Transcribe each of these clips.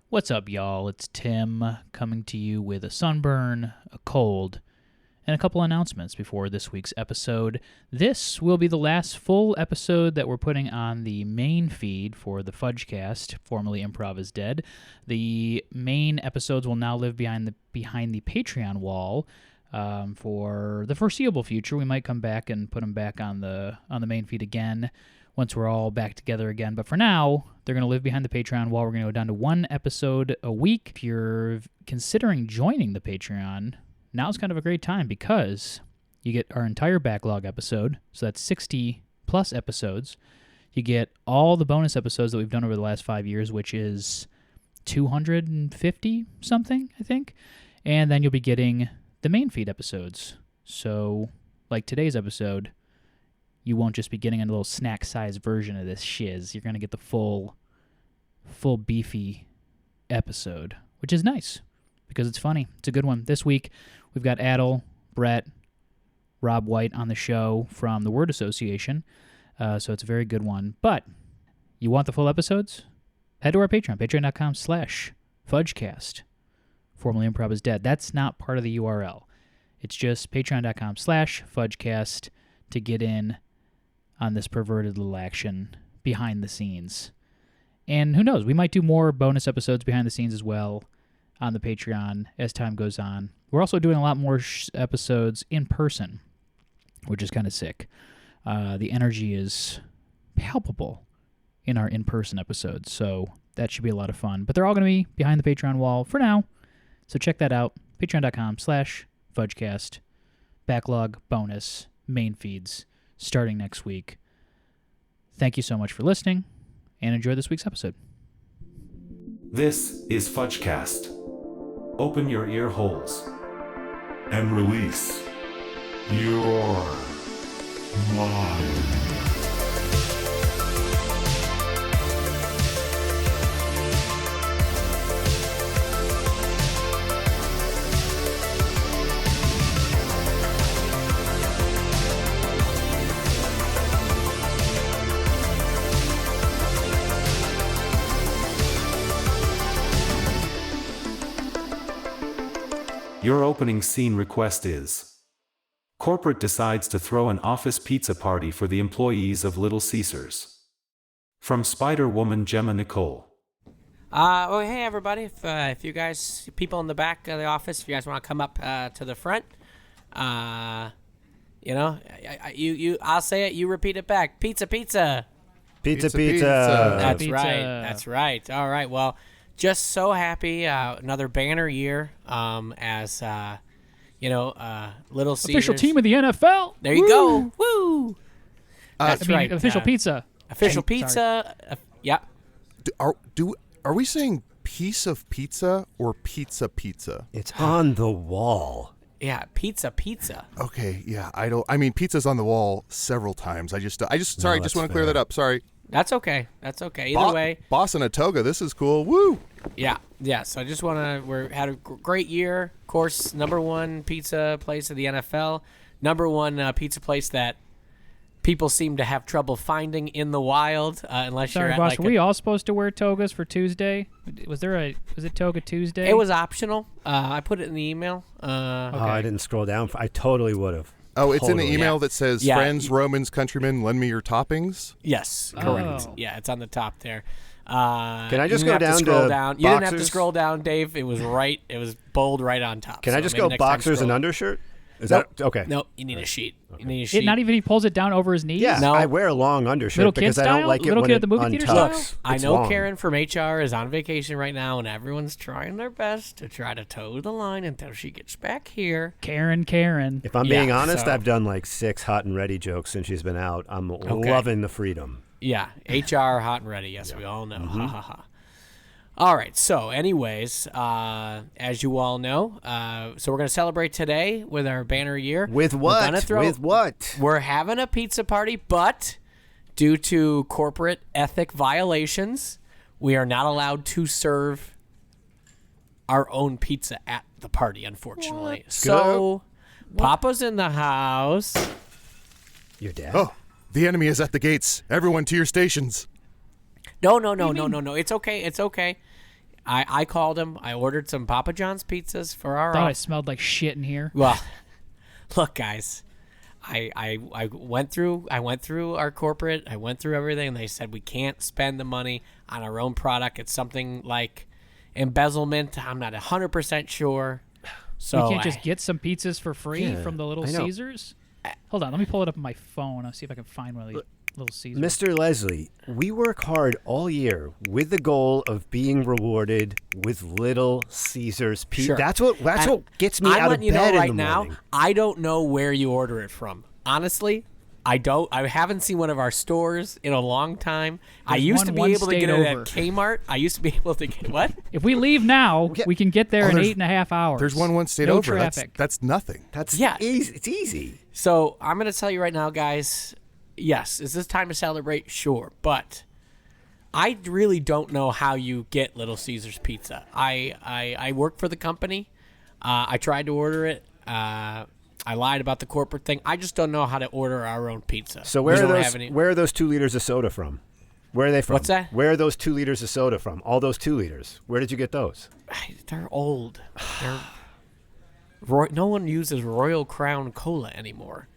What's up, y'all? It's Tim coming to you with a sunburn, a cold, and a couple announcements before this week's episode. This will be the last full episode that we're putting on the main feed for the Fudgecast, formerly Improv is Dead. The main episodes will now live behind the Patreon wall for the foreseeable future. We might come back and put them back on the main feed again once we're all back together again. But for now, they're going to live behind the Patreon wall. We're going to go down to one episode a week. If you're considering joining the Patreon, now's kind of a great time because you get our entire backlog episode. So that's 60-plus episodes. You get all the bonus episodes that we've done over the last 5 years, which is 250-something, I think. And then you'll be getting the main feed episodes. So, like today's episode, you won't just be getting a little snack-sized version of this shiz. You're going to get the full beefy episode, which is nice because it's funny. It's a good one. This week, we've got Adal, Brett, Rob White on the show from the Word Association, so it's a very good one. But you want the full episodes? Head to our Patreon, patreon.com/Fudgecast. Formerly Improv is Dead. That's not part of the URL. It's just patreon.com/Fudgecast to get in on this perverted little action behind the scenes. And who knows, we might do more bonus episodes behind the scenes as well on the Patreon as time goes on. We're also doing a lot more episodes in person, which is kind of sick. The energy is palpable in our in-person episodes, so that should be a lot of fun. But they're all going to be behind the Patreon wall for now, so check that out. Patreon.com/Fudgecast. Backlog, bonus, main feeds, starting next week. Thank you so much for listening, and enjoy this week's episode. This is Fudgecast. Open your ear holes and release your mind. Your opening scene request is: corporate decides to throw an office pizza party for the employees of Little Caesars. From Spider-Woman Gemma Nicole. Hey everybody, if you guys, people in the back of the office, if you guys want to come up to the front, I'll say it, you repeat it back. Pizza. Pizza. That's Pizza. right. All right, well, just so happy, another banner year, as Little Caesars. Official team of the NFL. There you go. Woo! That's right. Official pizza. Official pizza. Yeah. Are we saying piece of pizza or pizza? It's on the wall. Yeah, pizza. Okay, yeah, pizza's on the wall several times. I just want to clear that up. Sorry. That's okay. Either way. Boss in a toga, this is cool. Woo! Yeah. So I just want to, had a great year. Of course, number one pizza place of the NFL. Number one pizza place that people seem to have trouble finding in the wild, unless you're at boss, were we all supposed to wear togas for Tuesday? Was it Toga Tuesday? It was optional. I put it in the email. Okay. I didn't scroll down. I totally would have. Oh, it's in the email that says, friends, Romans, countrymen, lend me your toppings? Yes, correct. Oh. Yeah, it's on the top there. Can I just go down to down? You didn't have to scroll down, Dave. It was right. It was bold right on top. Can I just go boxers and undershirt? Is that okay? Nope, you need a sheet. Okay. You need a sheet. Not even he pulls it down over his knees? Yeah, no. I wear a long undershirt Little because kid I don't style? like it Little when kid it at the movie theater untucks. style? I It's know long. Karen from HR is on vacation right now, and everyone's trying their best to try to toe the line until she gets back here. Karen. If I'm being honest, so- I've done like 6 hot and ready jokes since she's been out. I'm loving the freedom. Yeah, HR hot and ready. Yes, we all know. Ha ha ha. All right. So, anyways, as you all know, so we're gonna celebrate today with our banner year. With what? With what? We're having a pizza party, but due to corporate ethic violations, we are not allowed to serve our own pizza at the party, unfortunately. What? So, Papa's in the house. Your dad? Oh, the enemy is at the gates. Everyone to your stations. No. It's okay. I called him. I ordered some Papa John's pizzas for our Thought I smelled like shit in here. Well, look, guys, I went through our corporate. I went through everything, and they said we can't spend the money on our own product. It's something like embezzlement. I'm not 100% sure. So we can't just get some pizzas for free from the Little Caesars? Hold on, let me pull it up on my phone. I'll see if I can find one of these Little Caesars. Mr. Leslie, we work hard all year with the goal of being rewarded with Little Caesars pizza. Sure. That's what gets me I'm out of letting you know bed right in the now, morning. I don't know where you order it from. Honestly, I don't. I haven't seen one of our stores in a long time. I used to be able to get it at Kmart. I used to be able to get what? If we leave now, we can get there in 8.5 hours. There's one state no over. Traffic. That's nothing. That's Yeah. easy. It's easy. So I'm going to tell you right now, guys. Yes, is this time to celebrate? Sure, but I really don't know how you get Little Caesars pizza. I work for the company. I tried to order it. I lied about the corporate thing. I just don't know how to order our own pizza. So We don't have any- where are those 2 liters of soda from? Where are they from? What's that? Where are those 2 liters of soda from? All those 2 liters. Where did you get those? They're old. No one uses Royal Crown Cola anymore.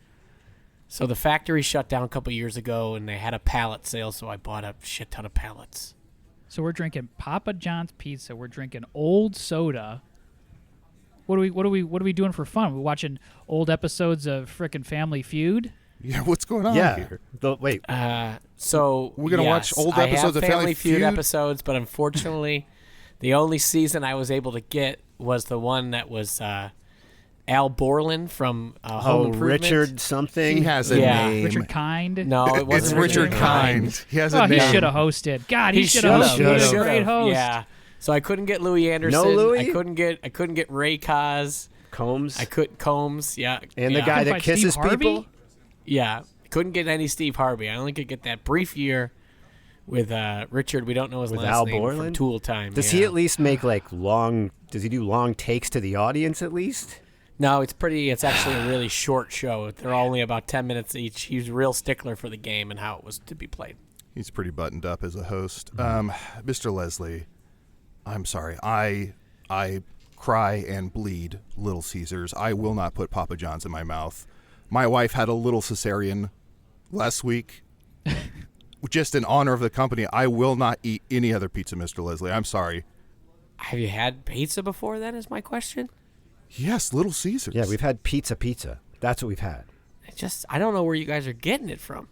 So the factory shut down a couple years ago, and they had a pallet sale, so I bought a shit ton of pallets. So we're drinking Papa John's pizza. We're drinking old soda. What are we doing for fun? We're watching old episodes of frickin' Family Feud. Yeah, what's going on here? Wait. So We're gonna watch old episodes of Family Feud episodes, but unfortunately, the only season I was able to get was the one that was Al Borland from Home Improvement. Richard something. He has a Yeah. name. Richard Kind. No, it It's wasn't Richard Kind. He has a Oh, he name. should have hosted. God, he should should've. have. He was a Should've. great host. Yeah. So I couldn't get Louis Anderson. Louis? I couldn't get Ray Kaz. Combs. I could Combs. Yeah. And yeah. the guy Couldn't that find kisses Steve Harvey? people. Yeah. Couldn't get any Steve Harvey. I only could get that brief year with Richard. We don't know his With last Al name from Borland? Tool Time. Does yeah. he at least make does he do long takes to the audience at least? No, it's actually a really short show. They're only about 10 minutes each. He's a real stickler for the game and how it was to be played. He's pretty buttoned up as a host. Mr. Leslie, I'm sorry. I cry and bleed Little Caesars. I will not put Papa John's in my mouth. My wife had a little cesarean last week. Just in honor of the company, I will not eat any other pizza, Mr. Leslie. I'm sorry. Have you had pizza before then is my question? Yes, Little Caesars. Yeah, we've had pizza. That's what we've had. I don't know where you guys are getting it from.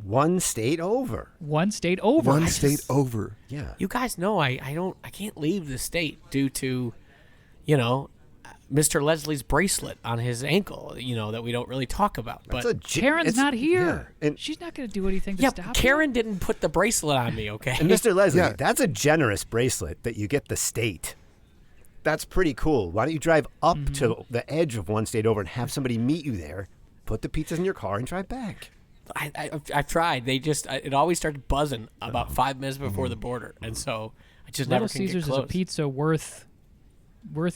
One state over. One state over. One state over. Yeah. You guys know I can't leave the state due to, Mr. Leslie's bracelet on his ankle, that we don't really talk about. But Karen's not here. Yeah, and she's not going to do anything to stop Karen didn't put the bracelet on me, okay? And Mr. Leslie, Yeah. that's a generous bracelet that you get the state. That's pretty cool. Why don't you drive up to the edge of one state over and have somebody meet you there, put the pizzas in your car, and drive back? I've tried. It always started buzzing about 5 minutes before the border, and so I just Little never can Caesars get is a close. pizza worth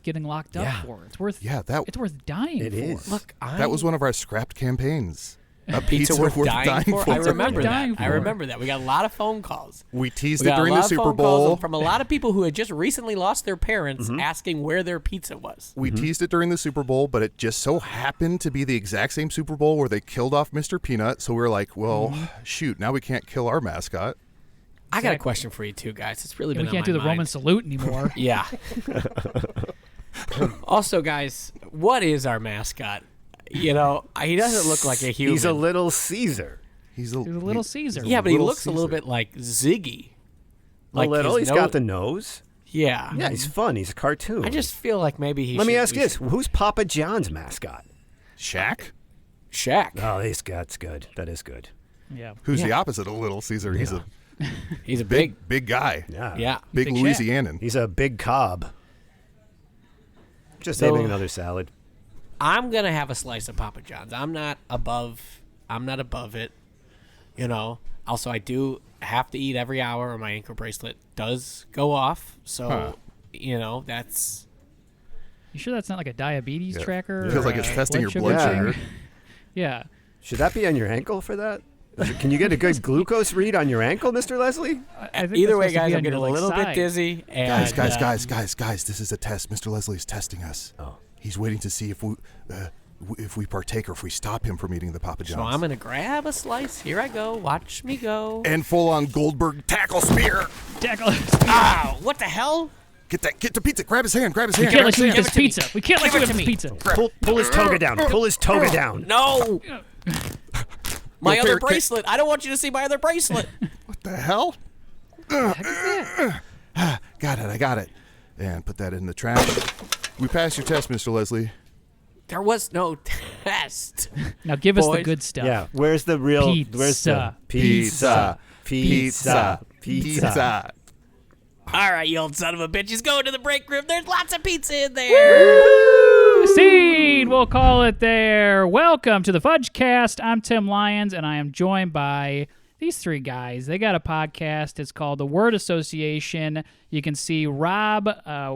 getting locked up Yeah. for. It's worth it's worth dying It for. is. Look, That was one of our scrapped campaigns. A pizza worth dying for. I remember Worth dying that. I for. remember that. We got a lot of phone calls. We teased We it got a during lot the of Super phone calls Bowl. from a lot of people who had just recently lost their parents, asking where their pizza was. We teased it during the Super Bowl, but it just so happened to be the exact same Super Bowl where they killed off Mr. Peanut. So we were like, well, shoot, now we can't kill our mascot. I got a question for you too, guys. It's really Yeah, been we can't on do my the Roman mind. salute anymore. Yeah. Also, guys, what is our mascot? He doesn't look like a human. He's a Little Caesar. He's He's a Little Caesar. Yeah, but he Little looks a little Caesar. bit like Ziggy. A little. his He's got the nose. Yeah. Yeah, he's fun. He's a cartoon. I just feel like maybe he Let me should- ask we you this. should- Who's Papa John's mascot? Shaq, Shaq. Oh, that's good. That is good. Yeah. who's the Yeah. opposite of Little Caesar. He's a He's a big. big guy. Yeah. Yeah. Big Big Shaq. Louisianan. He's a big cob. Just So- naming another salad. I'm gonna have a slice of Papa John's. I'm not above it. Also, I do have to eat every hour, or my ankle bracelet does go off. So, that's. You sure that's not like a diabetes tracker? Feels or like it's a testing your sugar blood Yeah. thing? sugar. Yeah. Should that be on your ankle for that? Can you get a good glucose read on your ankle, Mr. Leslie? I think Either that's way, supposed to guys, be I'm on getting a your, little bit side. dizzy. And, Guys, this is a test. Mr. Leslie's testing us. Oh. He's waiting to see if we partake or if we stop him from eating the Papa John's. So I'm going to grab a slice. Here I go. Watch me go. And full-on Goldberg tackle spear. Tackle. Ow! What the hell? Get the pizza. Grab his hand. We can't let you eat this pizza. We can't let you Give eat it this to me. pizza. Pull his toga down. Pull his toga down. No! My Yo, other Fair- bracelet. I don't want you to see my other bracelet. What the hell? Got it. I got it. And put that in the trash. We passed your test, Mr. Leslie. There was no test. Now give us the Boys. good stuff. Yeah, where's the real? Where's the Pizza. pizza? All right, you old son of a bitch. He's going to the break room. There's lots of pizza in there. Scene, we'll call it there. Welcome to the Fudgecast. I'm Tim Lyons, and I am joined by these three guys. They got a podcast. It's called The Word Association. You can see Rob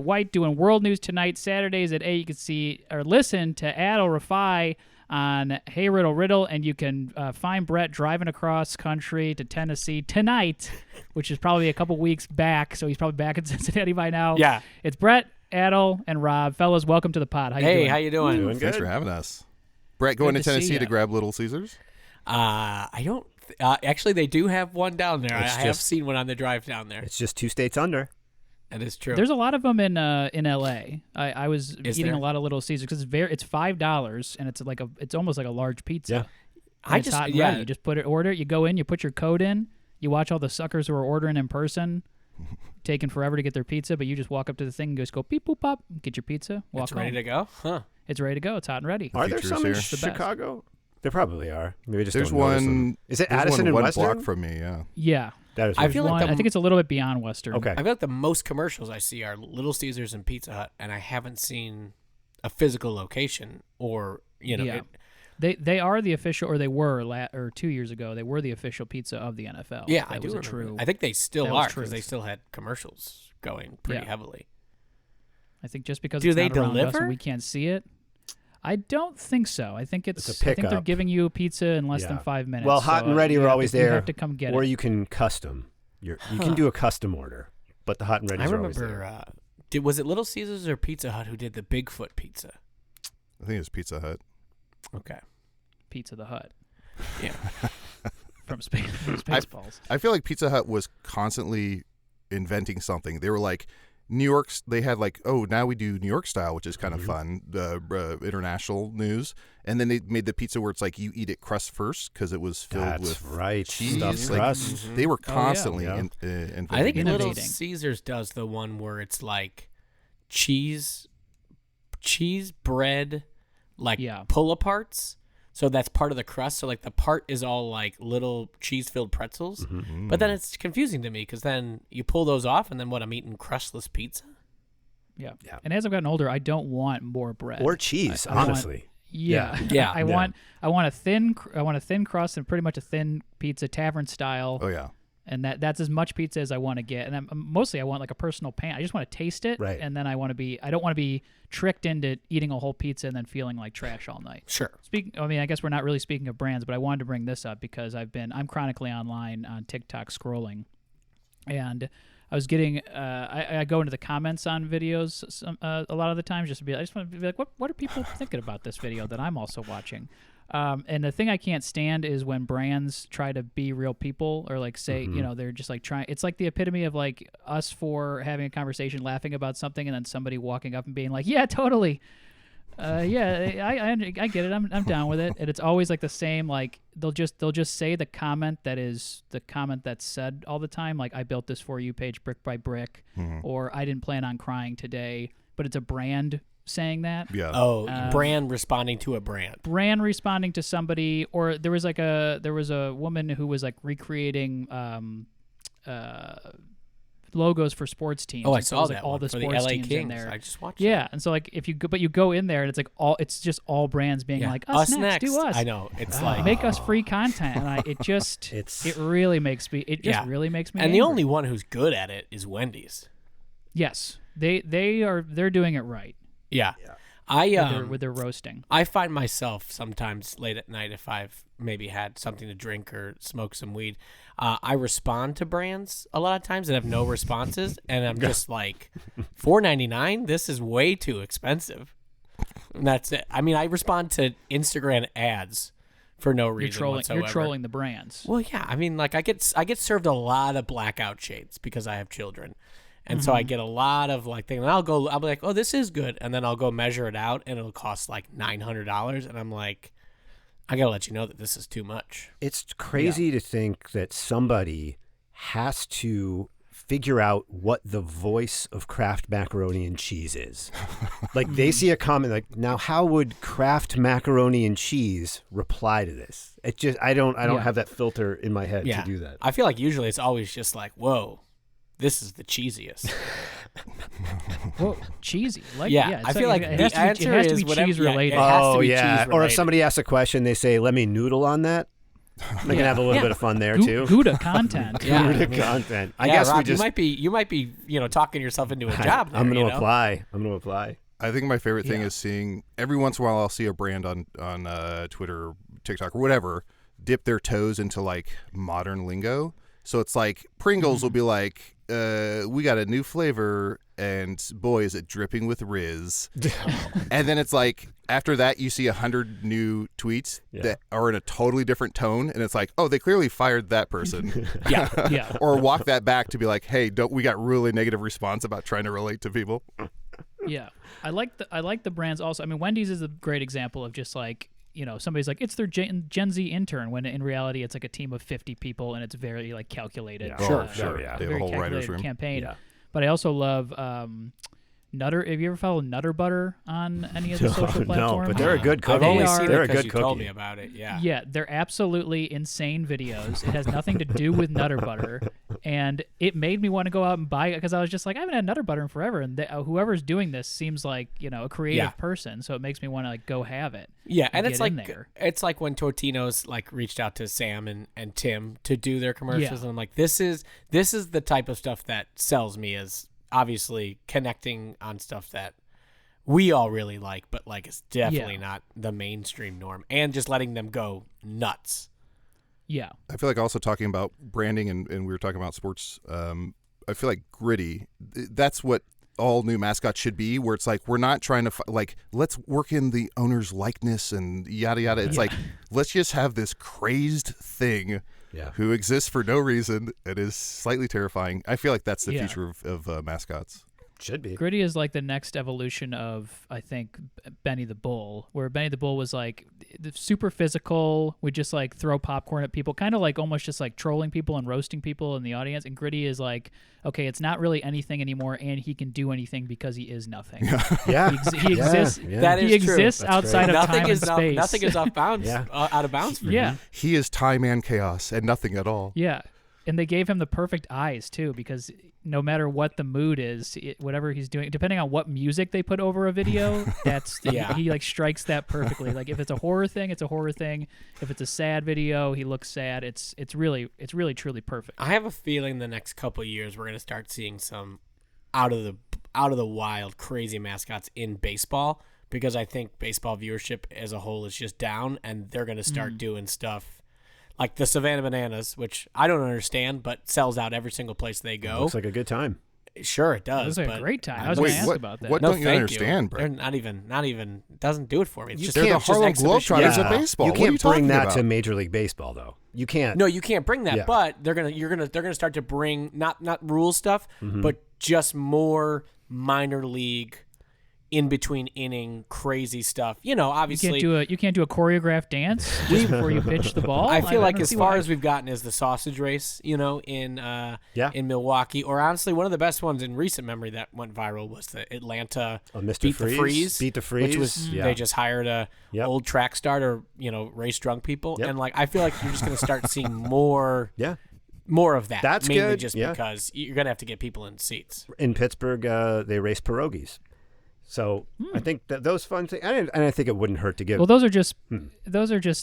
White doing World News Tonight, Saturdays at 8. You can see or listen to Adal Rifai on Hey Riddle Riddle, and you can find Brett driving across country to Tennessee tonight, which is probably a couple weeks back, so he's probably back in Cincinnati by now. Yeah. It's Brett, Adal, and Rob. Fellas, welcome to the pod. How you Hey, doing? how you doing? Doing Thanks good. for having us. Brett going Good to to see Tennessee ya. to grab Little Caesars? I don't. Actually, they do have one down there. I It's have just- seen one on the drive down there. It's just 2 states under. That is true. There's a lot of them in L.A. I was Is eating there? a lot of Little Caesars because it's $5 and it's almost like a large pizza. Yeah. And it's hot and ready. You just order it. You go in, you put your code in, you watch all the suckers who are ordering in person, taking forever to get their pizza, but you just walk up to the thing and just go beep boop pop, get your pizza, walk it's home. ready to go. Huh? It's ready to go. It's hot and ready. Are there features some in here. The best. Chicago? There probably are. Maybe I just There's don't notice them. one. Is it there's Addison one and one Western? block from me, yeah. Yeah. That is I right. feel like One, the- I think it's a little bit beyond Western. Okay. I feel like the most commercials I see are Little Caesars and Pizza Hut, and I haven't seen a physical location or Yeah. They are the official, or they were, or 2 years ago, they were the official pizza of the NFL. yeah, That I do was a remember. true. I think they still that was are true. because they still had commercials going pretty Yeah. heavily. I think just because Do it's they not around us deliver? and we can't see it. I don't think so. I think It's a I think they're pickup. giving you a pizza in less than Yeah. 5 minutes. Well, hot so, and ready you are have always to, You there. have to come get Or it. you can custom. You can do a custom order, but the hot and ready I are always there. remember. Was it Little Caesars or Pizza Hut who did the Bigfoot pizza? I think it's Pizza Hut. Okay. Pizza the Hut Yeah. from Spaceballs. I feel like Pizza Hut was constantly inventing something. They were like, New York's, they had like, oh, now we do New York style, which is kind of fun, international news. And then they made the pizza where it's like you eat it crust first because it was filled That's with right. cheese. Stuffed Like, crust. They were Oh, yeah. constantly Yeah. inventing I think new Little Innovating. Caesars does the one where it's like cheese bread, like Yeah. pull aparts. So that's part of the crust. So like the part is all like little cheese filled pretzels. But then it's confusing to me because then you pull those off and then what? I'm eating crustless pizza. Yeah. Yeah. And as I've gotten older, I don't want more bread. Or cheese, I want- honestly. Yeah. Yeah. I want a thin crust and pretty much a thin pizza, tavern style. Oh, yeah. And that's as much pizza as I want to get. And mostly I want like a personal pan. I just want to taste it. Right. And then I don't want to be tricked into eating a whole pizza and then feeling like trash all night. Sure. I guess we're not really speaking of brands, but I wanted to bring this up because I'm chronically online on TikTok scrolling, and I was getting I go into the comments on videos a lot of the times just to be I just want to be like what are people thinking about this video that I'm also watching. And the thing I can't stand is when brands try to be real people or like say, they're just like trying. It's like the epitome of like us for having a conversation, laughing about something, and then somebody walking up and being like, "Yeah, totally, yeah, I get it. I'm down with it." And it's always like the same. Like they'll just say the comment that is the comment that's said all the time. Like I built this for you, page brick by brick, or I didn't plan on crying today. But it's a brand saying that. Yeah. Oh, brand responding to a brand. Brand responding to somebody, or there was a woman who was like recreating logos for sports teams. Oh, I And so it saw was, that like, all one the for the sports LA teams Kings. in there. I just watched Yeah, that. and so like if you go in there and it's like it's just all brands being Yeah. like us next, do us. I know. It's like Make us free content, and it really makes me. It just Yeah. really makes me. And the angry. only one who's good at it is Wendy's. yes, they're doing it right. Yeah. with their roasting. I find myself sometimes late at night, if I've maybe had something to drink or smoke some weed, I respond to brands a lot of times and have no responses, and I'm just like, $4.99? This is way too expensive. And that's it. I mean, I respond to Instagram ads for no reason whatsoever. You're trolling the brands. Well, yeah. I mean, like I get served a lot of blackout shades because I have children. And so I get a lot of like things. And I'll be like, oh, this is good. And then I'll go measure it out and it'll cost like $900. And I'm like, I got to let you know that this is too much. It's crazy to think that somebody has to figure out what the voice of Kraft macaroni and cheese is. Like they see a comment like, now how would Kraft macaroni and cheese reply to this? It just, I don't have that filter in my head to do that. I feel like usually it's always just like, whoa, this is the cheesiest. Whoa, cheesy. Like, I feel like the answer it has to is be whatever, cheese related. it has to be cheese Or if related. somebody asks a question, they say, let me noodle on that. They can have a little bit of fun there too. Gouda content. Gouda content. I guess Rob, we just. You might be talking yourself into a job. I'm going to apply. I'm going to apply. I think my favorite thing is seeing every once in a while I'll see a brand on Twitter, TikTok, or whatever dip their toes into like modern lingo. So it's like Pringles will be like, we got a new flavor, and boy, is it dripping with Riz. And then it's like, after that, you see 100 new tweets that are in a totally different tone, and it's like, oh, they clearly fired that person. Yeah. Or walk that back to be like, hey, we got really negative response about trying to relate to people. Yeah. I like the brands also. I mean, Wendy's is a great example of just like, somebody's like, it's their Gen Z intern, when in reality it's like a team of 50 people and it's very like calculated. Sure. They have a whole writer's room. Campaign. Yeah. But I also love Nutter. Have you ever followed Nutter Butter on any of the social platforms? No, but they're a good cookie. I've only seen they're it a because good you cookie. told me about it. Yeah. Yeah, they're absolutely insane videos. It has nothing to do with Nutter Butter, and it made me want to go out and buy it because I was just like, I haven't had Nutter Butter in forever, and whoever's doing this seems like a creative person, so it makes me want to like go have it. Yeah, and it's like when Totino's like reached out to Sam and Tim to do their commercials, and I'm like, this is the type of stuff that sells me, as obviously connecting on stuff that we all really like, but like it's definitely not the mainstream norm, and just letting them go nuts. Yeah. I feel like also talking about branding, and we were talking about sports, I feel like Gritty, that's what all new mascots should be, where it's like, we're not trying to let's work in the owner's likeness and yada yada. It's like, let's just have this crazed thing who exists for no reason and is slightly terrifying. I feel like that's the future of mascots. Should be. Gritty is like the next evolution of, I think, Benny the Bull, where Benny the Bull was like super physical, would just like throw popcorn at people, kind of like almost just like trolling people and roasting people in the audience. And Gritty is like, okay, it's not really anything anymore, and he can do anything because he is nothing. He exists. That is he exists true. outside of time and space. Nothing is off bounds, out of bounds for him. He is time and chaos and nothing at all. Yeah. And they gave him the perfect eyes, too, because no matter what the mood is, whatever he's doing, depending on what music they put over a video, he like strikes that perfectly. Like if it's a horror thing, it's a horror thing. If it's a sad video, he looks sad. It's really truly perfect. I have a feeling the next couple of years we're going to start seeing some out of the wild, crazy mascots in baseball, because I think baseball viewership as a whole is just down, and they're going to start doing stuff like the Savannah Bananas, which I don't understand, but sells out every single place they go. Looks like a good time. Sure, it does. It was a great time. I was going to ask about that. What don't you understand, bro? They're not even doesn't do it for me. It's they're the Harlem Globetrotters of baseball. You can't bring that about? to Major League Baseball, though. You can't. No, you can't bring that. Yeah. But they're gonna start to bring not rule stuff, but just more minor league, in between inning crazy stuff. Obviously you can't do a choreographed dance just before you pitch the ball. I feel like as far as we've gotten is the sausage race, in Milwaukee, or honestly one of the best ones in recent memory that went viral was the Atlanta Mr. Freeze. Beat the Freeze. Which was they just hired a old track star to race drunk people, and like I feel like you're just going to start seeing more more of that. That's mainly good. just because you're going to have to get people in seats. In Pittsburgh, they race pierogies. So I think that those fun things, and I think it wouldn't hurt to give. Well, those are just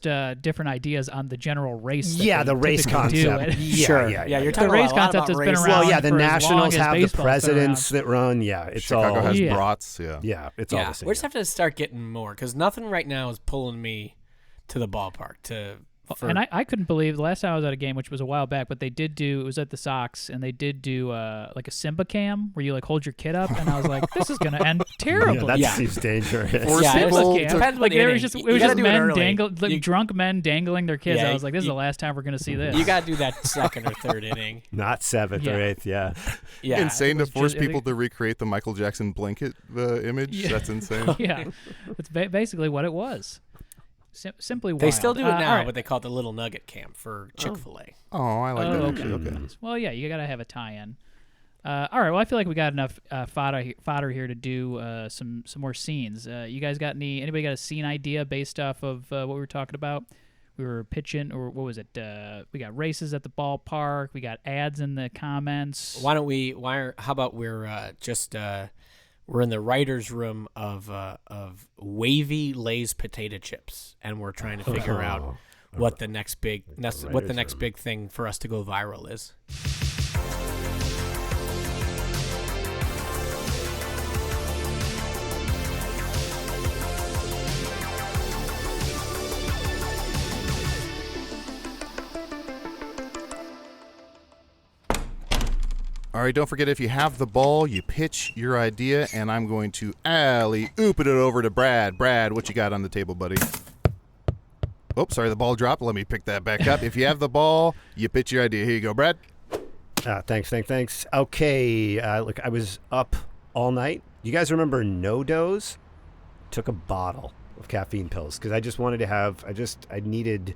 different ideas on the general race. That the race typically concept. do. Sure. Yeah. You're The talking race a lot concept about has been race. around. Well, yeah, the for as long Nationals as have the baseball's been presidents around. that run. Yeah, it's Chicago all. has Yeah. brats. Yeah. Yeah, it's all Yeah, the same. we just have to start getting more because nothing right now is pulling me to the ballpark. And I couldn't believe the last time I was at a game, which was a while back, but they did do, it was at the Sox, and they did do like a Simba cam where you like hold your kid up, and I was like, this is going to end terribly. that Yeah. seems dangerous. Force Yeah, it's people Okay, to- depends what like there inning. was just You it was gotta just do it men early. drunk men dangling their kids. Yeah, I was like, this is you- the last time we're going to see this. You got to do that second or third inning. Not seventh or Yeah. eighth. Yeah. Yeah, Insane to was force just- I people think- to recreate the Michael Jackson blanket image. Yeah. That's insane. Yeah, that's basically what it was. Simply wild. They still do it all now, right. but they call it the Little Nugget Cam for Chick-fil-A. Oh, I like that. okay. Actually. Okay. Nice. Well, yeah, you got to have a tie-in. All right. Well, I feel like we got enough fodder here to do some more scenes. You guys got anybody got a scene idea based off of what we were talking about? We were pitching, or what was it? We got races at the ballpark. We got ads in the comments. How about we're in the writer's room of wavy Lay's potato chips, and we're trying to figure out what the next big big thing for us to go viral is. All right, don't forget if you have the ball, you pitch your idea, and I'm going to alley-oop it over to Brad. Brad, what you got on the table, buddy? Oh, sorry, the ball dropped. Let me pick that back up. If you have the ball, you pitch your idea. Here you go, Brad. Thanks. Okay, look, I was up all night. You guys remember No-Dose? Took a bottle of caffeine pills because I just wanted to have. I needed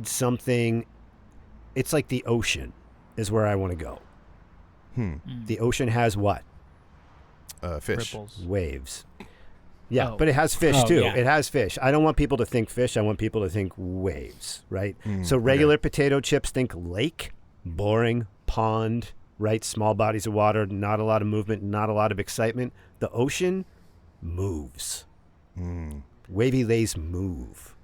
something. It's like the ocean is where I want to go. The ocean has what? Fish. Ripples. Waves. Yeah, Oh. but it has fish Oh, too. yeah. It has fish. I don't want people to think fish. I want people to think waves, right? So regular potato chips, think lake, boring, pond, right? Small bodies of water, not a lot of movement, not a lot of excitement. The ocean moves. Wavy Lays move.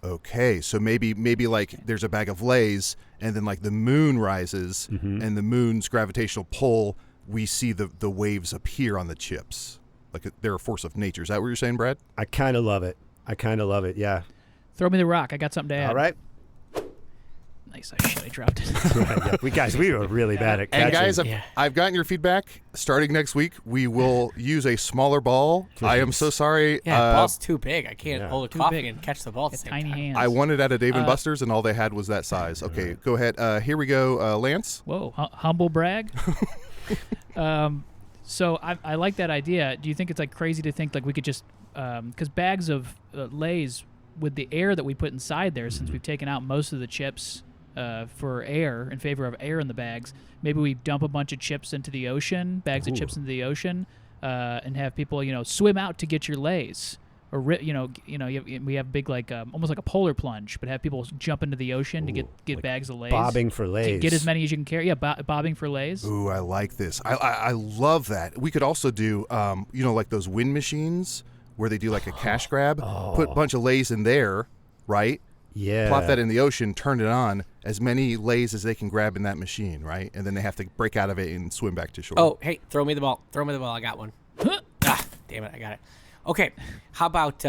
Okay, so maybe like there's a bag of Lay's, and then like the moon rises, and the moon's gravitational pull, we see the waves appear on the chips. Like they're a force of nature. Is that what you're saying, Brad? I kind of love it. Yeah. Throw me the rock. I got something to add. All right. Nice. Oh, shit, I dropped it. Yeah, we were really bad at catching. And guys, Yeah. I've gotten your feedback. Starting next week, we will use a smaller ball. I am so sorry. Yeah, the ball's too big. I can't hold a Too coffee big. and catch the ball at the Got same tiny time. hands. I wanted at a Dave & Buster's, and all they had was that size. Okay, go ahead. Here we go, Lance. Whoa, humble brag. So I like that idea. Do you think it's like crazy to think like we could just because bags of Lay's with the air that we put inside there, since we've taken out most of the chips for air in favor of air in the bags, maybe we dump a bunch of chips into the ocean, bags of chips into the ocean, and have people swim out to get your Lay's. Or we have big like almost like a polar plunge, but have people jump into the ocean to get like bags of Lay's. bobbing for Lays. Get as many as you can carry. Yeah, bobbing for Lay's. Ooh, I like this. I love that. We could also do, like those wind machines where they do like a cash grab. Put a bunch of Lay's in there, right? Yeah. Plop that in the ocean, turn it on, as many Lay's as they can grab in that machine, right? And then they have to break out of it and swim back to shore. Oh, hey, throw me the ball. I got one. Damn it, I got it. Okay, how about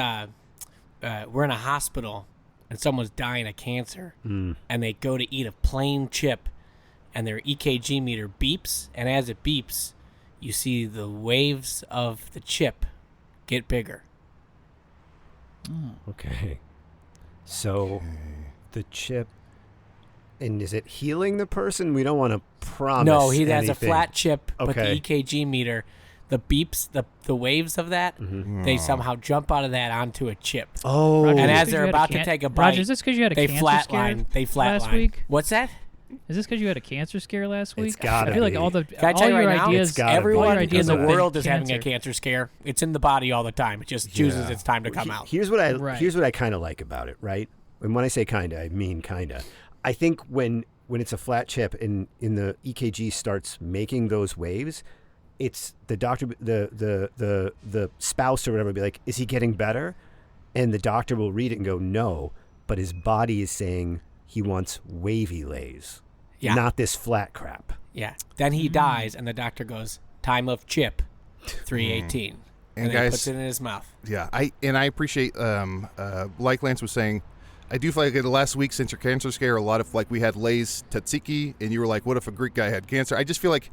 we're in a hospital and someone's dying of cancer, and they go to eat a plain chip, and their EKG meter beeps, and as it beeps, you see the waves of the chip get bigger. Okay. So the chip, and is it healing the person? We don't want to promise. No, he has a anything. flat chip, but Okay. the EKG meter, the beeps, the waves of that, they somehow jump out of that onto a chip. Oh. And Is this as 'cause they're you had about to take a bite, Roger, is this because you had a they cancer scare flatline. last week? What's that? Is this because you had a cancer scare last week? It's gotta I feel like be. all the Can I all tell you your right now? ideas, It's gotta be. all your Everyone ideas in the have been world is having a cancer. cancer scare. It's in the body all the time. It just chooses its time to come out. Here's what I Right. here's what I kind of like about it, right? And when I say kind of, I mean kind of. I think when it's a flat chip and in the EKG starts making those waves, it's the doctor, the spouse or whatever will be like, is he getting better? And the doctor will read it and go, no, but his body is saying he wants wavy lays, not this flat crap. Yeah. Then he dies, and the doctor goes, time of chip, 318. And guys, he puts it in his mouth. Yeah, I appreciate, like Lance was saying, I do feel like in the last week since your cancer scare, a lot of, like, we had Lay's tzatziki, and you were like, what if a Greek guy had cancer? I just feel like,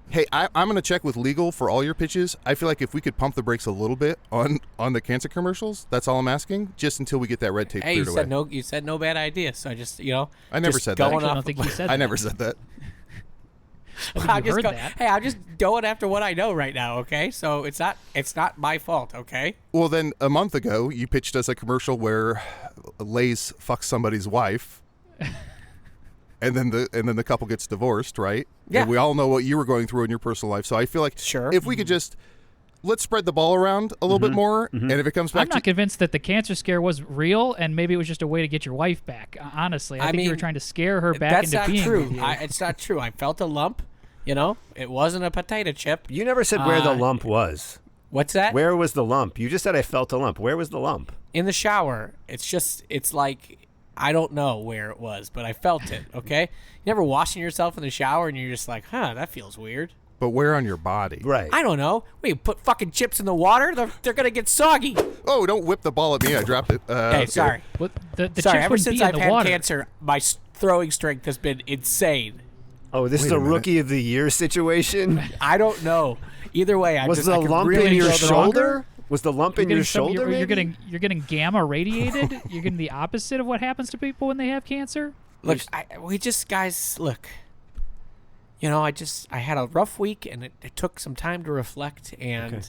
hey, I'm going to check with legal for all your pitches. I feel like if we could pump the brakes a little bit on the cancer commercials, that's all I'm asking, just until we get that red tape cleared away. You said no bad idea, so I just, I never said that. I don't think you said that. I never said that. I'm just going after what I know right now, okay? So it's not my fault, okay? Well, then a month ago, you pitched us a commercial where Lay's fucks somebody's wife, and then the couple gets divorced, right? Yeah. And we all know what you were going through in your personal life. So I feel like if we could just let's spread the ball around a little bit more, and if it comes back, I'm not convinced that the cancer scare was real, and maybe it was just a way to get your wife back. Honestly, I think you were trying to scare her back into being with you. It's not true. I felt a lump. It wasn't a potato chip. You never said where the lump was. What's that? Where was the lump? You just said I felt a lump. Where was the lump? In the shower. It's like, I don't know where it was, but I felt it, okay? You never washing yourself in the shower and you're just like, that feels weird. But where on your body? Right. I don't know. Wait, you put fucking chips in the water? They're going to get soggy. Oh, don't whip the ball at me. I dropped it. Hey, sorry. What, the Sorry, chips ever wouldn't since be in I've the had water. cancer, my throwing strength has been insane. Oh, this Wait is a a minute. Rookie of the Year situation? I don't know. Either way, I Was just the I can lump really in your throw the wrong- shoulder? Was the lump in your shoulder? You're maybe? getting gamma radiated. You're getting the opposite of what happens to people when they have cancer. Look, guys, look. I had a rough week, and it took some time to reflect, and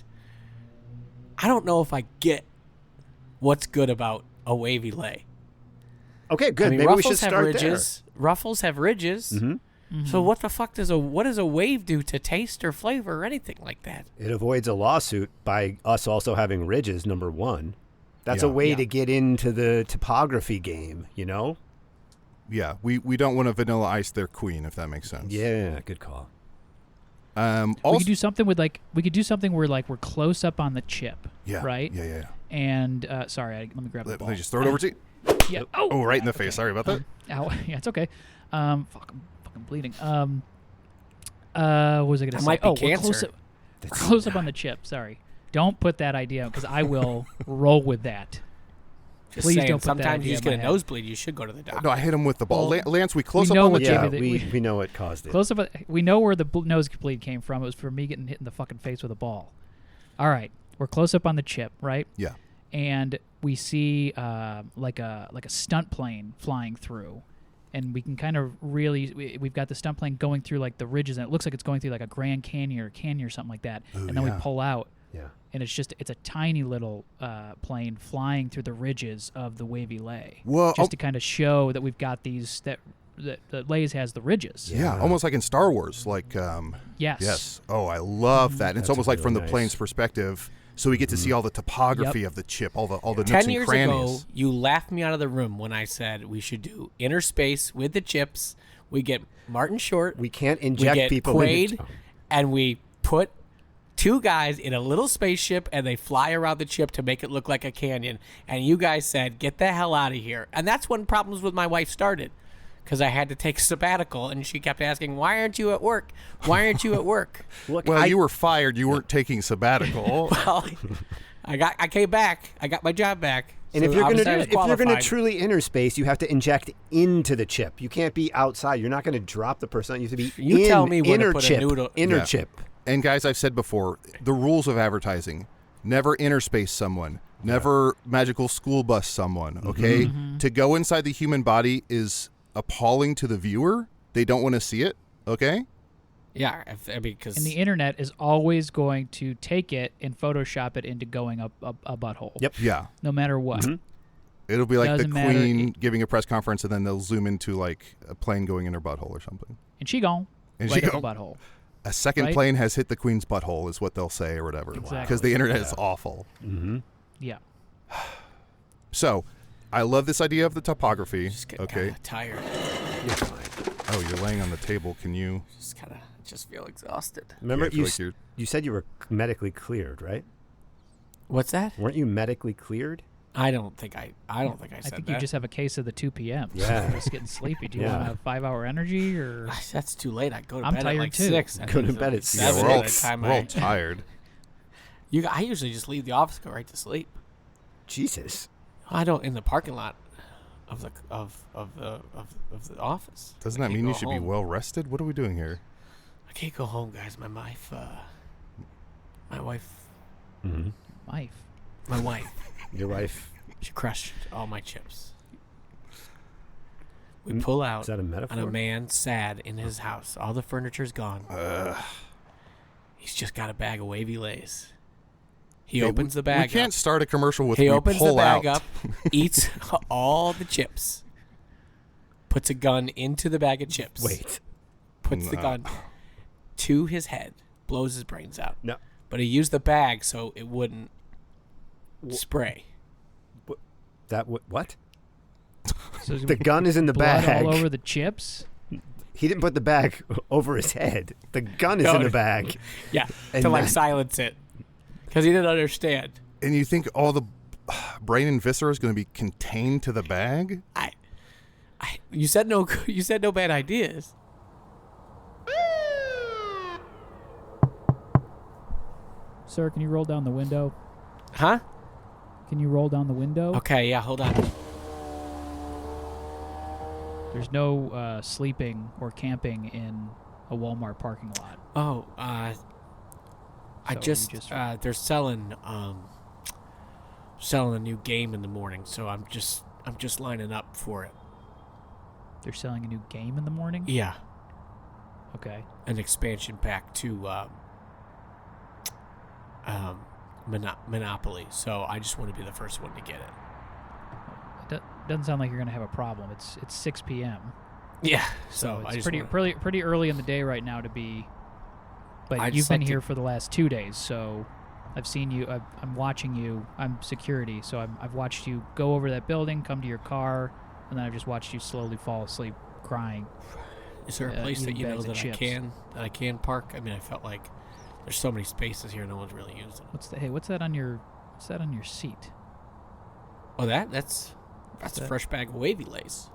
I don't know if I get what's good about a wavy lay. Okay, good. I mean, Maybe we should ruffles have start ridges. Ruffles have ridges. So what the fuck does a wave do to taste or flavor or anything like that? there. It avoids a lawsuit by us also having ridges, number one. That's a way to get into the topography game, Yeah, we don't want to vanilla ice their queen, if that makes sense. Yeah, good call. We could do something where we're close up on the chip. Yeah. Right. Yeah. And sorry, let me grab the ball. Let me just throw it over to you. Yeah. Oh, right in the face. Sorry about that. Ow. Yeah, it's okay. Fuck, I'm fucking bleeding. What was I gonna say? might be We're cancer. close up on the chip. Sorry. Don't put that idea out because I will roll with that. Just Please saying, don't put that sometimes you idea just in get a my head. nosebleed. You should go to the doctor. No, I hit him with the ball. Well, Lance, we close up know on the what chip. Yeah, that we know what caused it. Close up. We know where the nosebleed came from. It was from me getting hit in the fucking face with a ball. All right, we're close up on the chip, right? Yeah. And we see like a stunt plane flying through, and we can kind of we've got the stunt plane going through like the ridges, and it looks like it's going through like a Grand Canyon or something like that. Ooh, and then we yeah. pull out. Yeah. And it's a tiny little plane flying through the ridges of the wavy lay. Whoa. Just to kind of show that we've got these that Lay's has the ridges. Yeah, almost like in Star Wars. Like, Yes. yes. Oh, I love that. And it's That's almost like from really the plane's nice. perspective, so we get to see all the topography of the chip, all the nooks 10 and years crannies. ago, you laughed me out of the room when I said we should do inner space with the chips. We get Martin Short. We can't we inject get people Quaid, into... and we put two guys in a little spaceship, and they fly around the chip to make it look like a canyon. And you guys said, get the hell out of here. And that's when problems with my wife started, because I had to take a sabbatical, and she kept asking, why aren't you at work? Why aren't you at work? Look, Well, you were fired. You weren't taking sabbatical. Well, I came back. I got my job back. And So if you're obviously I was going to qualified. truly interspace, you have to inject into the chip. You can't be outside. You're not going to drop the person. You have to be You tell me where to inner put a chip. noodle- Inner Yeah. chip. And guys, I've said before, the rules of advertising: never interspace someone, never magical school bus someone. Okay, to go inside the human body is appalling to the viewer. They don't want to see it. Okay. Yeah, I mean, because And the internet is always going to take it and Photoshop it into going up a butthole. Yep. Yeah, No matter what. it'll be like the Doesn't matter. Queen giving a press conference, and then they'll zoom into like a plane going in her butthole or something. And she gone. And right she up the gone. butthole. A second Right? plane has hit the Queen's butthole, is what they'll say, or whatever. Exactly. Because the internet is awful. Yeah. So, I love this idea of the topography. just get Okay. kind of tired. You're fine. Oh, you're laying on the table. Can you? Just kind of just feel exhausted. Remember, I feel like you said you were medically cleared, right? What's that? Weren't you medically cleared? I don't think I said I that. think you just have a case of the 2 p.m. Yeah. Just getting sleepy. Do you Yeah. want a 5-hour energy or? That's too late. I go to I'm bed at tired like too. 6. Go to bed at 7 we're all, by the time we're all tired. I usually just leave the office, go right to sleep. Jesus. I don't in the parking lot of the office. Doesn't I that can't mean go you should be home. well rested? What are we doing here? I can't go home, guys. My wife. Mm-hmm. My wife. Your wife. She crushed all my chips. We pull out Is that a metaphor? on a man sad in his house. All the furniture's gone. He's just got a bag of Wavy Lays. He opens the bag We can't up. start a commercial with He we opens pull the bag out. up, eats all the chips, puts a gun into the bag of chips. Wait. Puts the gun to his head, blows his brains out. No. But he used the bag so it wouldn't spray. What? So The gun is in the blood bag. all over the chips. He didn't put the bag over his head. The gun is No, in the bag. Yeah, And to like that- silence it. Because he didn't understand. And you think all the brain and viscera is going to be contained to the bag? You said no bad ideas. Sir, can you roll down the window? Huh? Can you roll down the window? Okay, yeah, hold on. There's no sleeping or camping in a Walmart parking lot. Oh, I So just, you just- they're selling a new game in the morning, so I'm just lining up for it. They're selling a new game in the morning? Yeah, Okay. an expansion pack to Monopoly. So I just want to be the first one to get it. Doesn't sound like you're going to have a problem. It's 6 p.m. Yeah, So I it's just pretty early in the day right now to be. But I you've just been like to- here for the last 2 days, so I've seen you. I'm watching you. I'm security, so I've watched you go over that building, come to your car, and then I've just watched you slowly fall asleep, crying. Is there a place that eating you know bags of that chips. I can park? I mean, I felt like there's so many spaces here, no one's really using them. What's that on your seat? Oh, that's a that? fresh bag of Wavy Lays.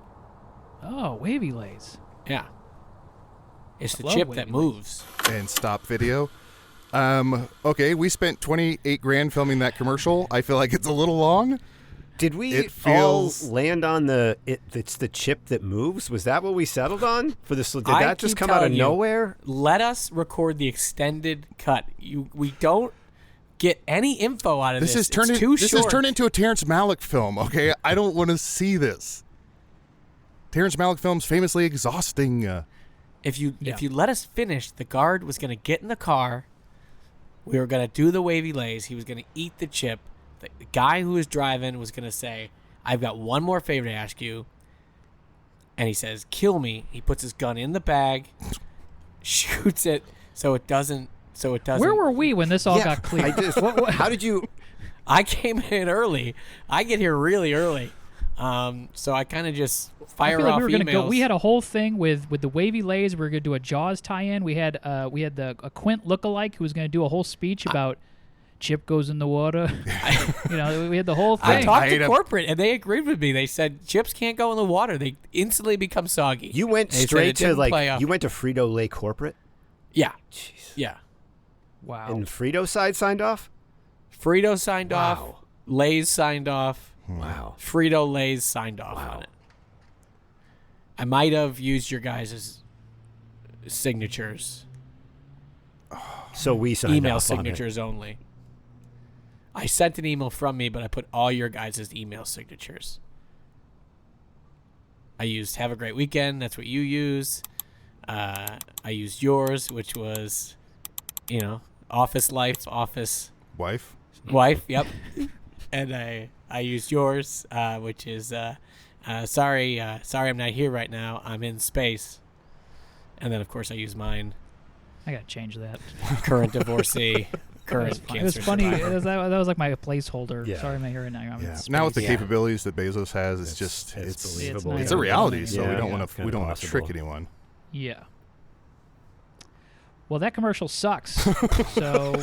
Oh, Wavy Lays. Yeah, it's the love chip Wavy that Lays. moves. And stop video. Okay, we spent $28,000 filming that commercial. I feel like it's a little long. Did we It feels- all land on it's the chip that moves? Was that what we settled on for this? Did I that just keep come out of telling you, nowhere? Let us record the extended cut. We don't get any info out of this. This has turned into a Terrence Malick film. Okay, I don't want to see this. Terrence Malick films famously exhausting. If you Yeah. let us finish, the guard was going to get in the car. We were going to do the Wavy Lays. He was going to eat the chip. The guy who was driving was going to say, "I've got one more favor to ask you." And he says, "Kill me." He puts his gun in the bag, shoots it so it doesn't. Where were we when this all got clear? I just, how did you? I came in early. I get here really early. So I kind of just I fire feel like off we were gonna emails. go. We had a whole thing with the Wavy Lays. We were gonna do a Jaws tie-in. We had a Quint lookalike who was gonna do a whole speech about Chip goes in the water. We had the whole thing. I talked I to ate a- corporate, and they agreed with me. They said chips can't go in the water; they instantly become soggy. You went They said straight it to didn't play out. you went to Frito Lay corporate, Yeah, yeah. Wow. and Frito side signed off. Frito signed off. Wow. Lay's signed off. Wow. Frito Lay's signed off on it. I might have used your guys' signatures, So we signed email off on it. signatures only. I sent an email from me, but I put all your guys' email signatures. I used "Have a great weekend." That's what you use. I used yours, which was, office life, office Wife? wife. Yep. And I used yours, which is sorry I'm not here right now. I'm in space. And then of course I use mine. I gotta change that. Current divorcee. Current It cancer was funny. survivor. that was like my placeholder. Yeah. Sorry, I'm not here right now. I'm in Yeah. space. Now with the Yeah. capabilities that Bezos has, it's believable. not it's a even reality. funny. So Yeah, we don't yeah. want It's to kinda we don't want to trick possible. anyone. Yeah. Well, that commercial sucks. So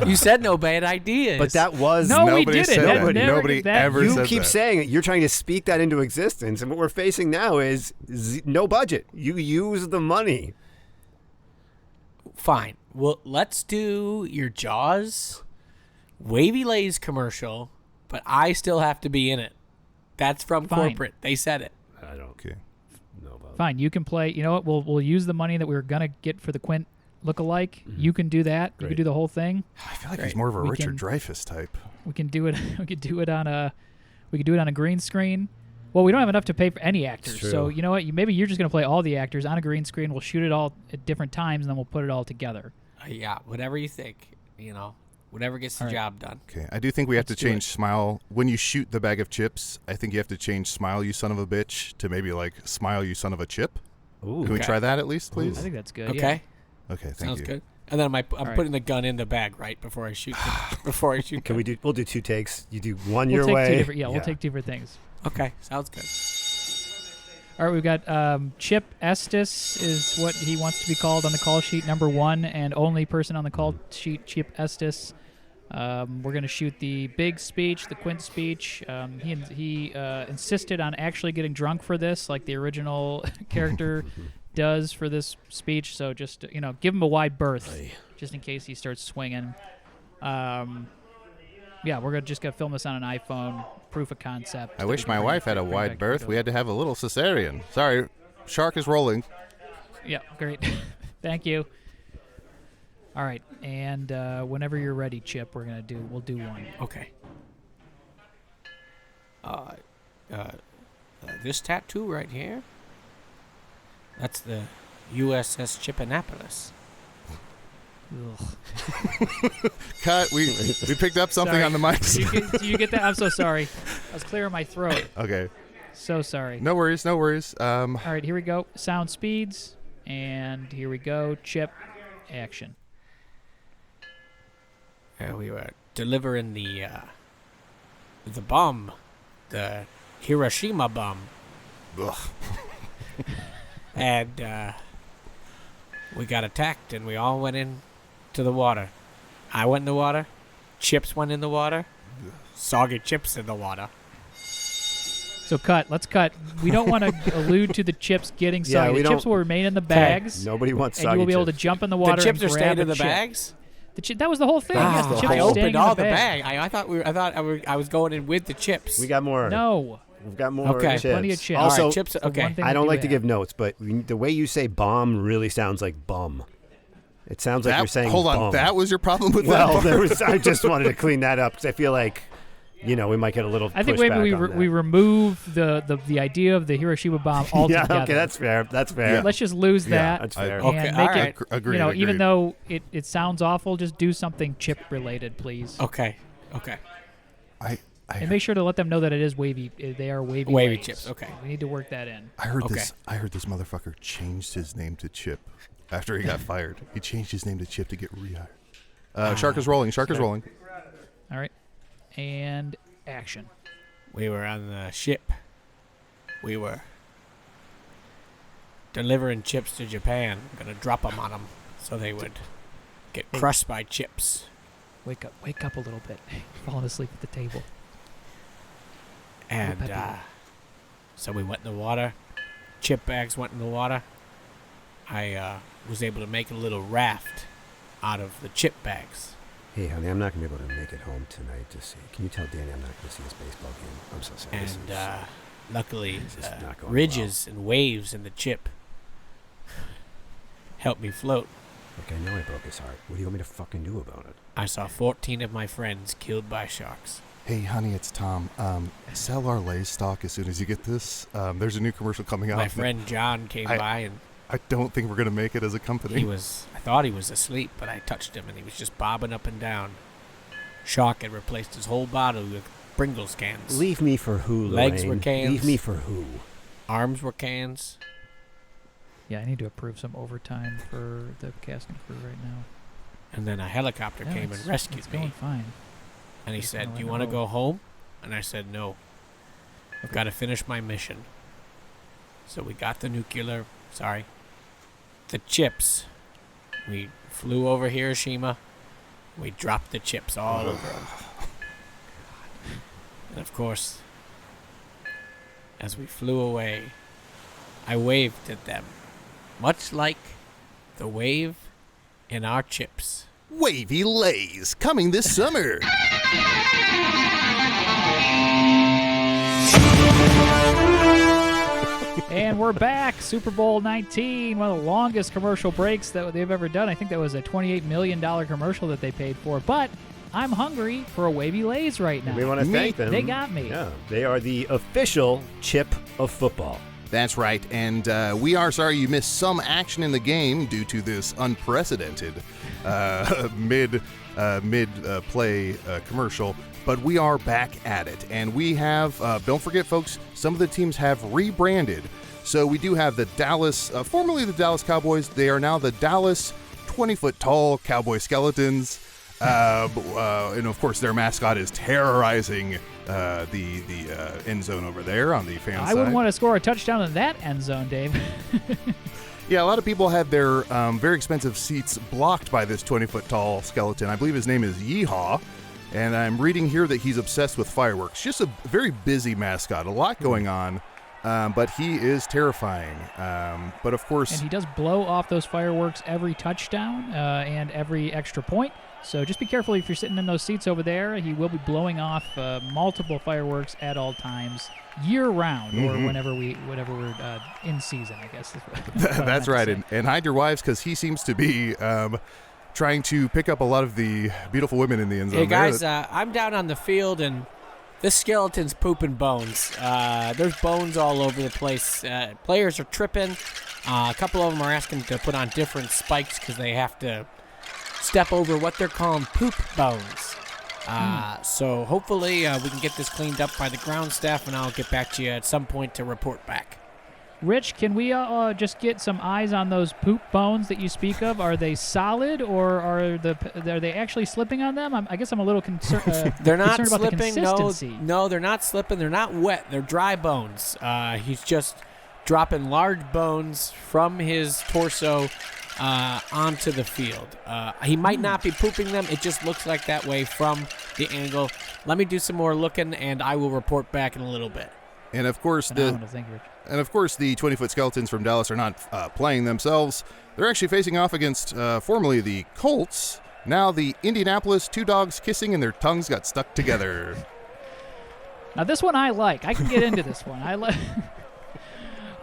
You said no bad ideas. But that was no, we Nobody didn't. said That that. never- Nobody that- ever you said keep that. saying it. You're trying to speak that into existence, and what we're facing now is no budget. You use the money. Fine. Well, let's do your Jaws Wavy Lays commercial, but I still have to be in it. That's from Fine. corporate. They said it. I don't Okay. know about Fine, you can play. You know what? We'll use the money that we were gonna get for the Quint lookalike. You can do that. You Great. can do the whole thing. I feel like Great. he's more of a We Richard can- Dreyfuss type. We can do it. We could do it on a. We could do it on a green screen. Well, we don't have enough to pay for any actors, It's so true. you know what? Maybe you're just gonna play all the actors on a green screen. We'll shoot it all at different times, and then we'll put it all together. Yeah, whatever you think. Whatever gets the All right. job done. Okay, I do think we have to Let's do change it. smile when you shoot the bag of chips. I think you have to change "smile, you son of a bitch" to maybe like "smile, you son of a chip." Ooh. Can we Okay. try that at least, I please? think that's good. Okay. Okay, thank Sounds you. good. And then I'm right. putting the gun in the bag right before I shoot. Before I shoot. Can we do? We'll do 2 takes. You do one Yeah. your We'll take way. two different. Yeah, we'll take two different things. Okay, sounds good. All right, we've got Chip Estes is what he wants to be called on the call sheet, number 1 and only person on the call sheet, Chip Estes. We're going to shoot the big speech, the Quint speech. He insisted on actually getting drunk for this, like the original character does for this speech. So just give him a wide berth, just in case he starts swinging. Yeah, we're just gonna film this on an iPhone, proof of concept. I wish my wife had a wide berth. We had to have a little cesarean. Sorry, shark is rolling. Yeah, great. Thank you. All right, and whenever you're ready, Chip, we'll do one. Okay. This tattoo right here. That's the USS Chipanapolis. Ugh. Cut. We picked up something Sorry. on the mics. Do you get that? I'm so sorry. I was clearing my throat. Okay. So sorry. No worries. No worries. All right, here we go. Sound speeds, and here we go. Chip, action. We were delivering the bomb, the Hiroshima bomb, Ugh. and we got attacked, and we all went into the water. I went in the water. Chips went in the water. Soggy Chips in the water. So let's cut. We don't want to allude to the chips getting Yeah, soggy. we The chips don't- will remain in the bags, Nobody wants and soggy you will be able to chips. jump in the water. The chips and are grab staying in a the chip. bags. That was the whole thing. Yes, the chips I are staying opened in all the the bag. bag. I thought I was going in with the chips. We got more. No. We've got more Okay. chips. Plenty of chips. All Also, right, chips. The Okay. one thing I we don't do like to have. give notes, but the way you say bomb really sounds like bum. It sounds like you're saying hold on. bum. That was your problem with Well, that? I just wanted to clean that up because I feel like, we might get a little. I think pushback maybe on that. we remove the idea of the Hiroshima bomb Yeah, altogether. okay, that's fair. That's fair. Let's just lose Yeah, that. that's fair. And Okay, make all it, right. Agreed, even agreed. though it sounds awful, just do something chip related, please. Okay. And make sure to let them know that it is wavy. They are wavy. Wavy Lays. chips, okay. We need to work that in. I heard Okay. this. I heard this motherfucker changed his name to Chip after he got fired. He changed his name to Chip to get rehired. Shark is rolling. Shark is rolling. All right. And action. We were on the ship. We were delivering chips to Japan. Gonna drop them on them so they would get crushed by chips. Wake up a little bit. Falling asleep at the table. And peppy. so we went in the water. Chip bags went in the water. I was able to make a little raft out of the chip bags. Hey, honey, I'm not going to be able to make it home tonight to see. Can you tell Danny I'm not going to see his baseball game? I'm so sorry. This And is- luckily, this is not going ridges and waves in the chip helped me float. Okay, now I broke his heart. What do you want me to fucking do about it? I saw 14 of my friends killed by sharks. Hey, honey, it's Tom. Sell our Lay's stock as soon as you get this. There's a new commercial coming out. My friend John came by and I don't think we're gonna make it as a company. I thought he was asleep, but I touched him and he was just bobbing up and down. Shark had replaced his whole body with Pringles cans. Leave me for who, Legs Lorraine? were cans. Leave me for who? Arms were cans. Yeah, I need to approve some overtime for the cast and crew right now. And then a helicopter No, came it's- and rescued it's going me. fine. And he Just said, gonna "Do you let want to it go roll." home?" And I said, "No. I've got to finish my mission." So we got the chips. We Flew over Hiroshima. We dropped the chips all over them. And of course, as we flew away, I waved at them, much like the wave in our chips. Wavy Lays coming this summer. And we're back. Super Bowl 19, one of the longest commercial breaks that they've ever done. I think that was a $28 million commercial that they paid for. But I'm hungry for a Wavy Lays right now. We want to thank them. They got me. Yeah, they are the official chip of football. That's right, and we are sorry you missed some action in the game due to this unprecedented mid-play commercial, but we are back at it, and we have, don't forget folks, some of the teams have rebranded. So we do have the Dallas, formerly the Dallas Cowboys. They are now the Dallas 20-foot-tall Cowboy Skeletons. And of course, their mascot is terrorizing the end zone over there on the fan side. I wouldn't want to score a touchdown in that end zone, Dave. Yeah, a lot of people had their very expensive seats blocked by this 20-foot-tall skeleton. I believe his name is Yeehaw. And I'm reading here that he's obsessed with fireworks. Just a very busy mascot, a lot going on. But he is terrifying. But of course... And he does blow off those fireworks every touchdown and every extra point. So just be careful if you're sitting in those seats over there. He will be blowing off multiple fireworks at all times, year-round, or whenever we're in season, I guess. That's right. And hide your wives, because he seems to be... trying to pick up a lot of the beautiful women in the end zone. Hey, guys, I'm down on the field, and this skeleton's pooping bones. There's bones all over the place. Players are tripping. A couple of them are asking to put on different spikes because they have to step over what they're calling poop bones. So hopefully we can get this cleaned up by the ground staff, and I'll get back to you at some point to report back. Rich, can we just get some eyes on those poop bones that you speak of? Are they solid, or are they actually slipping on them? I guess I'm a little concerned. They're not concerned slipping. About the consistency. No, they're not slipping. They're not wet. They're dry bones. He's just dropping large bones from his torso onto the field. He might not be pooping them. It just looks like that way from the angle. Let me do some more looking, and I will report back in a little bit. And of course, the 20-foot skeletons from Dallas are not playing themselves. They're actually facing off against formerly the Colts, now the Indianapolis. Two dogs kissing and their tongues got stuck together. Now this one I like. I can get into this one.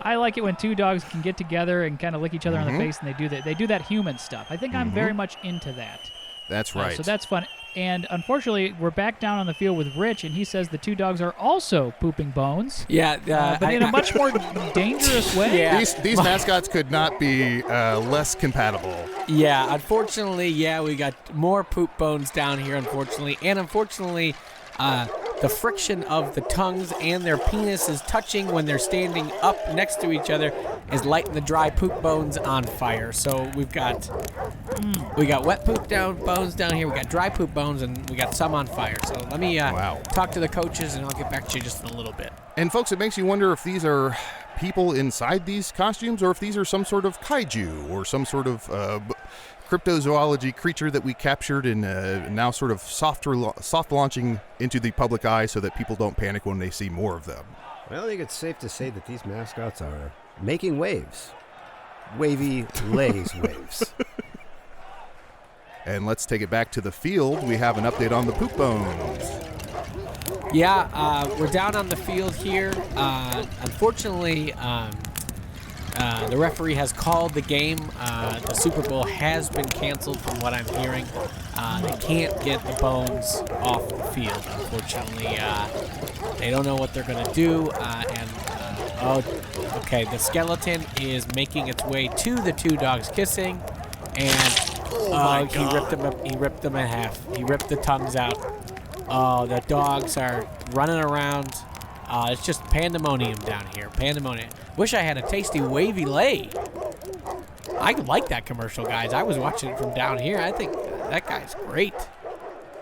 I like it when two dogs can get together and kind of lick each other on the face, and they do that human stuff. I think I'm very much into that. That's right. So that's fun. And unfortunately, we're back down on the field with Rich, and he says the two dogs are also pooping bones. Yeah, but in a much more dangerous way. Yeah. These mascots could not be less compatible. Yeah, unfortunately, we got more poop bones down here, unfortunately. And unfortunately, the friction of the tongues and their penises touching when they're standing up next to each other is lighting the dry poop bones on fire. So we got wet poop bones down here, we got dry poop bones, and we got some on fire. So let me talk to the coaches, and I'll get back to you just in a little bit. And folks, it makes you wonder if these are people inside these costumes, or if these are some sort of kaiju or some sort of cryptozoology creature that we captured and now sort of soft launching into the public eye so that people don't panic when they see more of them. Well, I think it's safe to say that these mascots are making waves. Wavy Lays waves. And let's take it back to the field. We have an update on the poop bones. Yeah, we're down on the field here. Unfortunately, the referee has called the game. The Super Bowl has been canceled from what I'm hearing. They can't get the bones off the field, unfortunately. They don't know what they're going to do. Okay, the skeleton is making its way to the two dogs kissing, and he ripped them in half. He ripped the tongues out. Oh, the dogs are running around. It's just pandemonium down here. Pandemonium. Wish I had a tasty wavy lay. I like that commercial, guys. I was watching it from down here. I think that guy's great.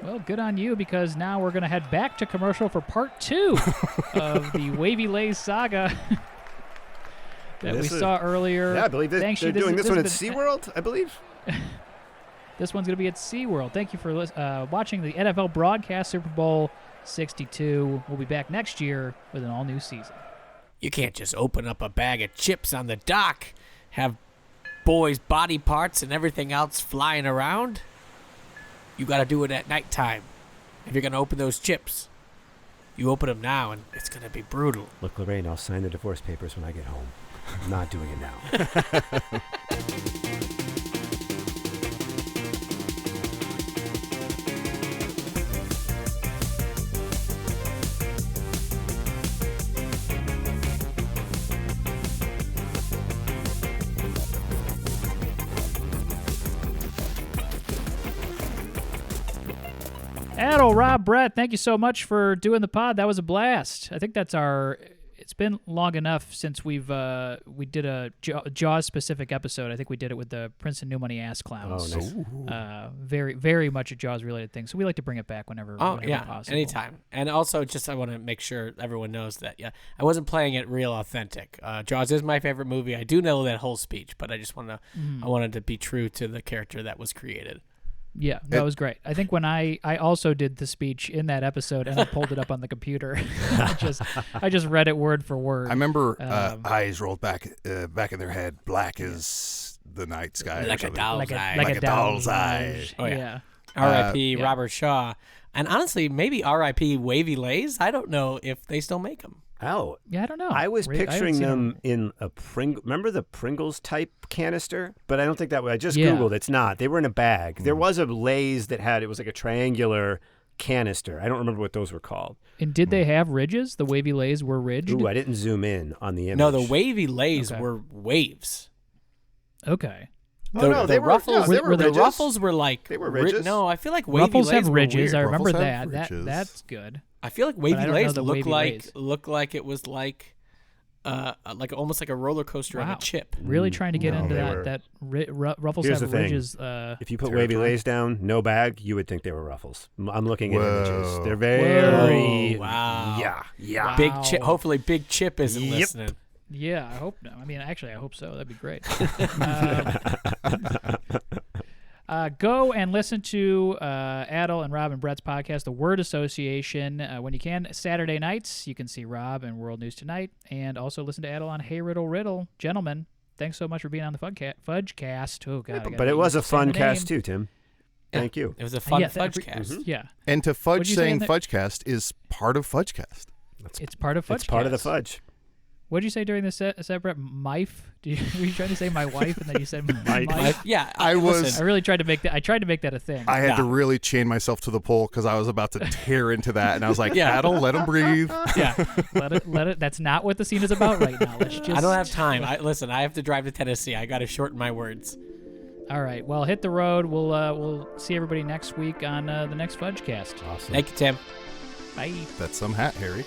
Well, good on you, because now we're going to head back to commercial for part 2 of the Wavy Lays saga that we saw earlier. Yeah, I believe they're doing this one at SeaWorld, I believe. This one's going to be at SeaWorld. Thank you for watching the NFL broadcast Super Bowl 62. We'll be back next year with an all-new season. You can't just open up a bag of chips on the dock, have boys' body parts and everything else flying around. You got to do it at nighttime. If you're going to open those chips, you open them now, and it's going to be brutal. Look, Lorraine, I'll sign the divorce papers when I get home. I'm not doing it now. Adal, Rob, Brett, thank you so much for doing the pod. That was a blast. I think that's it's been long enough since we did a Jaws specific episode. I think we did it with the Princeton New Money Ass Clowns. Oh, nice. Very, very much a Jaws related thing. So we like to bring it back whenever possible. Anytime. And also, I want to make sure everyone knows that I wasn't playing it real authentic. Jaws is my favorite movie. I do know that whole speech, but I just I wanted to be true to the character that was created. Yeah, that was great. I think when I also did the speech in that episode and I pulled it up on the computer, I just read it word for word. I remember eyes rolled back in their head, black as the night sky. Like a doll's eye. Like a doll's eye. Oh, yeah. R.I.P. Robert Shaw. And honestly, maybe R.I.P. Wavy Lays. I don't know if they still make them. Oh. Yeah, I don't know. I was picturing them in a remember the Pringles type canister? But I don't think that way. I just Googled. It's not. They were in a bag. There was a Lay's that it was like a triangular canister. I don't remember what those were called. And did they have ridges? The Wavy Lays were ridged? Ooh, I didn't zoom in on the image. No, the Wavy Lays were waves. Okay. The Ruffles were like they were ridges. No, I feel like Wavy Ruffles Lays have were ridges. weird. I remember Ruffles that. have ridges. That's good. I feel like Wavy Lays look like it was like almost like a roller coaster on a chip. Really trying to get into that. Ruffles Here's have the thing. ridges. If you put Wavy Lays down, no bag, you would think they were Ruffles. I'm looking at images. They're very... Wow. Yeah. Wow. Big Chip. Hopefully Big Chip isn't listening. Yeah, I hope no. I mean, actually, I hope so. That'd be great. Go and listen to Adal and Rob and Brett's podcast, The Word Association, when you can. Saturday nights, you can see Rob and World News Tonight, and also listen to Adal on Hey Riddle Riddle. Gentlemen, thanks so much for being on the Fudgecast. Oh, God. But it was a fun cast, too, Tim. Thank you. It was a fun Fudgecast. Yeah. And to fudge saying Fudgecast is part of Fudgecast. It's part of Fudgecast. It's part of the fudge. What did you say during the set, Brett? Mife? Were you trying to say my wife, and then you said Mife? Yeah, I really tried to make that. I tried to make that a thing. I had to really chain myself to the pole because I was about to tear into that, and I was like, Adal, let him breathe. Yeah, let it. That's not what the scene is about right now. Let's just. I don't have time. Listen, I have to drive to Tennessee. I got to shorten my words. All right. Well, hit the road. We'll see everybody next week on the next Fudgecast. Awesome. Thank you, Tim. Bye. That's some hat, Harry.